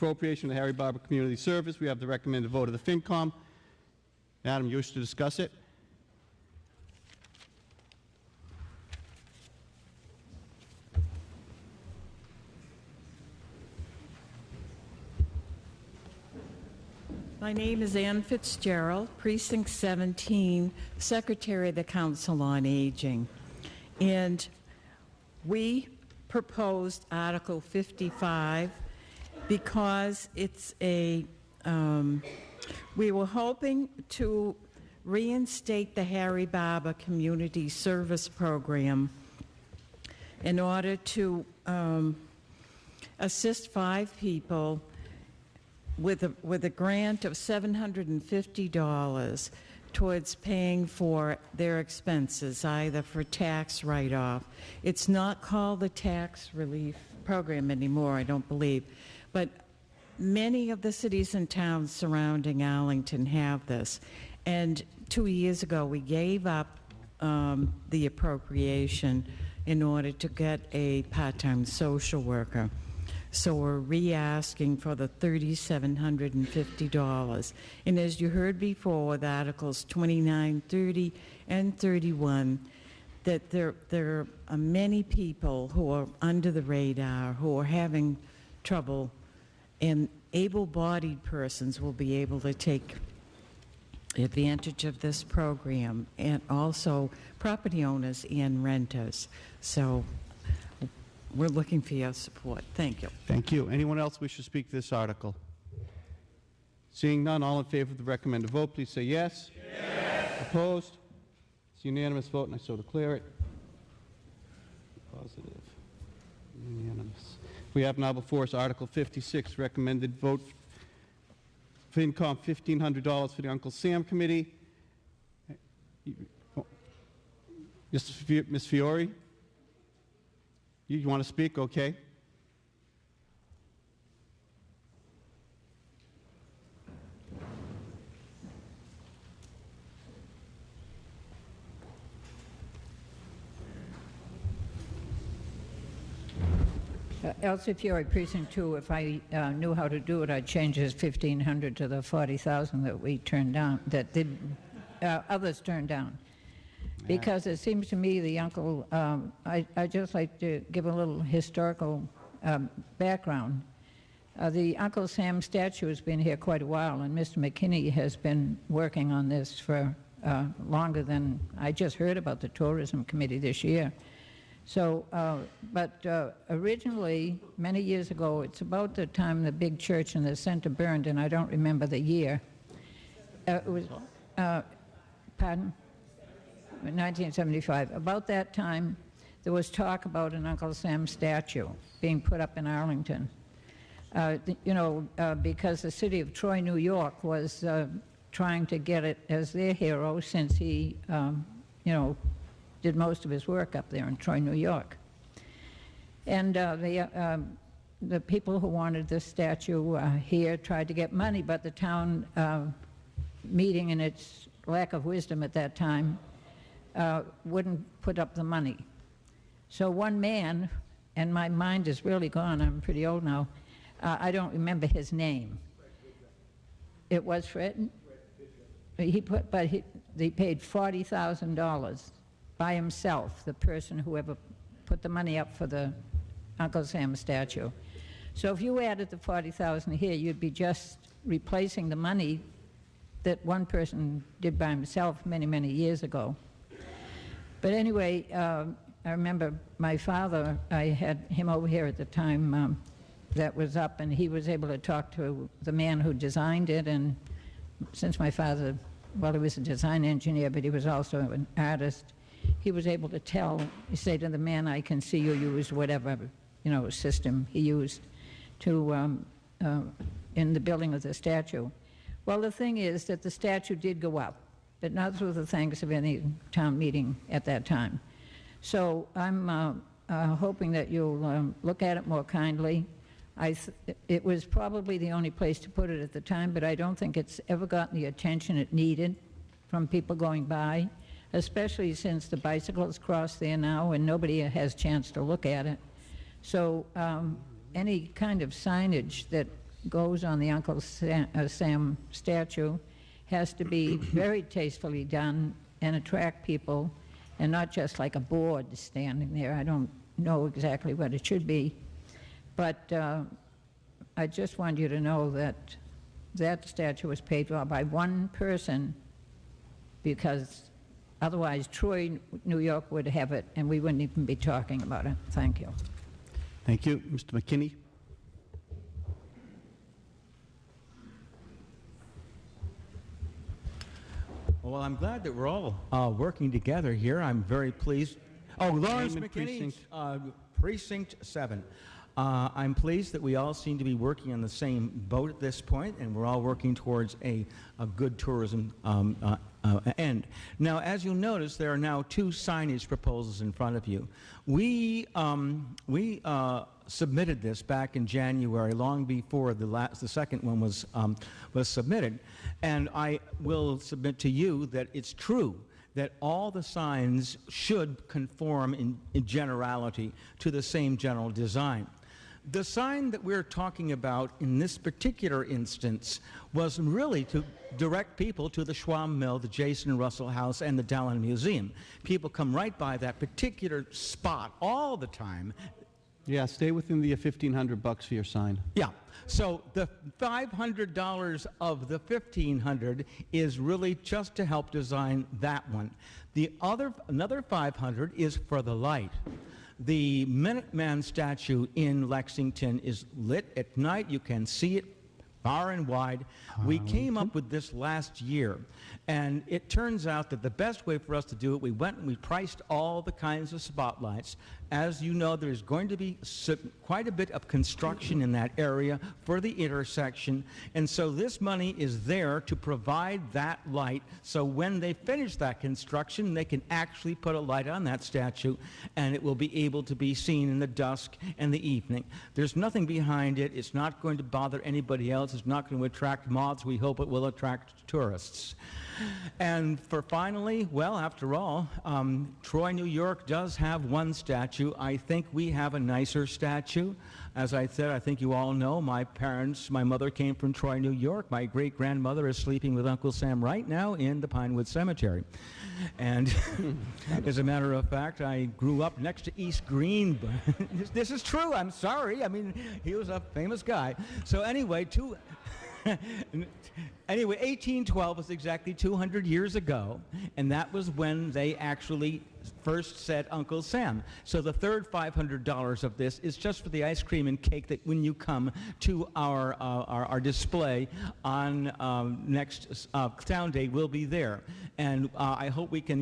appropriation to Harry Barber Community Service. We have the recommended vote of the FinCom. Madam, you wish to discuss it? My name is Ann Fitzgerald, Precinct 17, Secretary of the Council on Aging. And we proposed Article 55 because it's a, we were hoping to reinstate the Harry Barber Community Service Program in order to assist 5 people with a grant of $750 towards paying for their expenses, either for tax write-off. It's not called the tax relief program anymore, I don't believe, but many of the cities and towns surrounding Arlington have this. And 2 years ago, we gave up the appropriation in order to get a part-time social worker. So we're re-asking for the $3,750. And as you heard before with Articles 29, 30, and 31, that there are many people who are under the radar, who are having trouble, and able-bodied persons will be able to take advantage of this program, and also property owners and renters. So we're looking for your support. Thank you. Thank you. Anyone else wish to speak to this article? Seeing none, all in favor of the recommended vote, please say yes. Yes. Opposed? It's a unanimous vote, and I so declare it. Positive. Unanimous. We have now before us Article 56, recommended vote FinCom $1,500 for the Uncle Sam Committee. Ms. Fiore? You want to speak? Okay. Elsie Fiore, Precinct 2. If I knew how to do it, I'd change his $1,500 to the $40,000 that we turned down, that others turned down. Because it seems to me the uncle, I'd just like to give a little historical background. The Uncle Sam statue has been here quite a while, and Mr. McKinney has been working on this for longer than I just heard about the Tourism Committee this year. So, but originally, many years ago, it's about the time the big church in the center burned, and I don't remember the year. It was, pardon? 1975. About that time, there was talk about an Uncle Sam statue being put up in Arlington. Because the city of Troy, New York was trying to get it as their hero since he, did most of his work up there in Troy, New York. And the people who wanted this statue here tried to get money, but the town meeting in its lack of wisdom at that time wouldn't put up the money. So one man, and my mind is really gone, I'm pretty old now, I don't remember his name. It was Fred? He paid $40,000 by himself, the person who ever put the money up for the Uncle Sam statue. So if you added the $40,000 here, you'd be just replacing the money that one person did by himself many, many years ago. But anyway, I remember my father, I had him over here at the time that was up, and he was able to talk to the man who designed it. And since my father, well, he was a design engineer, but he was also an artist, he was able to say to the man, I can see you use whatever, system he used to, in the building of the statue. Well, the thing is that the statue did go up, but not through the thanks of any town meeting at that time. So I'm hoping that you'll look at it more kindly. It was probably the only place to put it at the time, but I don't think it's ever gotten the attention it needed from people going by, especially since the bicycles cross there now and nobody has a chance to look at it. So any kind of signage that goes on the Uncle Sam statue has to be very tastefully done and attract people, and not just like a board standing there. I don't know exactly what it should be, but I just want you to know that that statue was paid for by one person, because otherwise Troy, New York would have it and we wouldn't even be talking about it. Thank you. Thank you. Mr. McKinney? Well, I'm glad that we're all working together here. I'm very pleased. Oh, Lawrence Name and McKinney, Precinct 7. I'm pleased that we all seem to be working on the same boat at this point, and we're all working towards a good tourism end. Now, as you'll notice, there are now 2 signage proposals in front of you. We submitted this back in January, long before the second one was submitted, and I will submit to you that it's true that all the signs should conform in generality to the same general design. The sign that we're talking about in this particular instance was really to direct people to the Schwab Mill, the Jason Russell House, and the Dallin Museum. People come right by that particular spot all the time. Yeah, stay within the $1,500 for your sign. Yeah. So the $500 of the $1,500 is really just to help design that one. Another $500 is for the light. The Minuteman statue in Lexington is lit at night. You can see it far and wide. We came up with this last year, and it turns out that the best way for us to do it, we went and we priced all the kinds of spotlights. As you know, there's going to be quite a bit of construction in that area for the intersection, and so this money is there to provide that light, so when they finish that construction, they can actually put a light on that statue, and it will be able to be seen in the dusk and the evening. There's nothing behind it. It's not going to bother anybody else. It's not going to attract moths. We hope it will attract tourists. And for finally, well, after all, Troy, New York does have one statue. I think we have a nicer statue. As I said, I think you all know, my mother came from Troy, New York. My great-grandmother is sleeping with Uncle Sam right now in the Pinewood Cemetery. And as a matter of fact, I grew up next to East Green. This is true. I'm sorry. I mean, he was a famous guy. So anyway, 1812 was exactly 200 years ago, and that was when they actually first said Uncle Sam. So the third $500 of this is just for the ice cream and cake that when you come to our display on next Town Day, will be there. And I hope we can,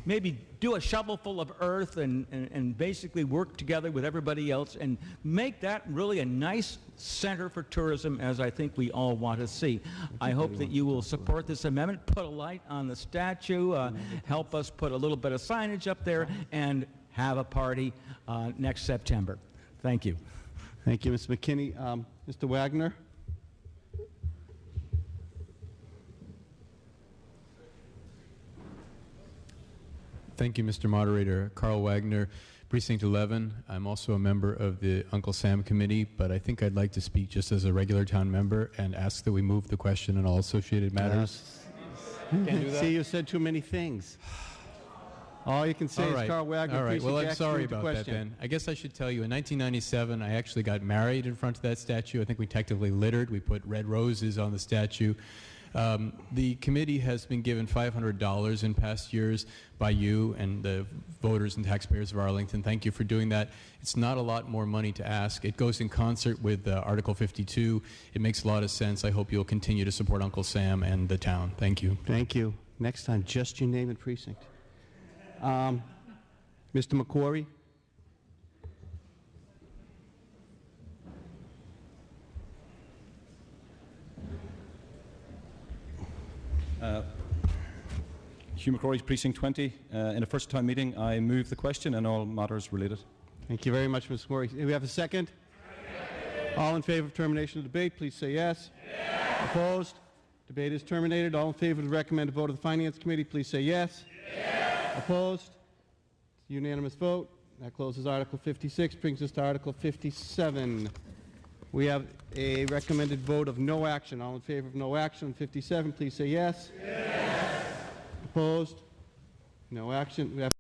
maybe do a shovelful of earth and basically work together with everybody else and make that really a nice center for tourism, as I think we all want to see. I hope that you will support this amendment, put a light on the statue, help us put a little bit of signage up there, and have a party next September. Thank you. Thank you, Mr. McKinney. Mr. Wagner? Thank you, Mr. Moderator. Carl Wagner, Precinct 11. I'm also a member of the Uncle Sam Committee, but I think I'd like to speak just as a regular town member and ask that we move the question and all associated matters. Can't do that? See, you said too many things. All you can say is Carl Wagner. All right. Well, I'm Jackson, sorry move the about that question. then. I guess I should tell you, in 1997, I actually got married in front of that statue. I think we technically littered. We put red roses on the statue. The committee has been given $500 in past years by you and the voters and taxpayers of Arlington. Thank you for doing that. It's not a lot more money to ask. It goes in concert with Article 52. It makes a lot of sense. I hope you'll continue to support Uncle Sam and the town. Thank you. Thank you. Next time, just your name and precinct. Mr. McQuarrie? Hugh McCrory, Precinct 20. In a first-time meeting, I move the question and all matters related. Thank you very much, Mr. McQuarrie. Do we have a second? All in favor of termination of debate, please say yes. Yes. Opposed? Debate is terminated. All in favor of the recommended vote of the Finance Committee, please say yes. Yes. Opposed? Unanimous vote. That closes Article 56, brings us to Article 57. We have a recommended vote of no action. All in favor of no action on 57, please say yes. Yes. Opposed? No action. We have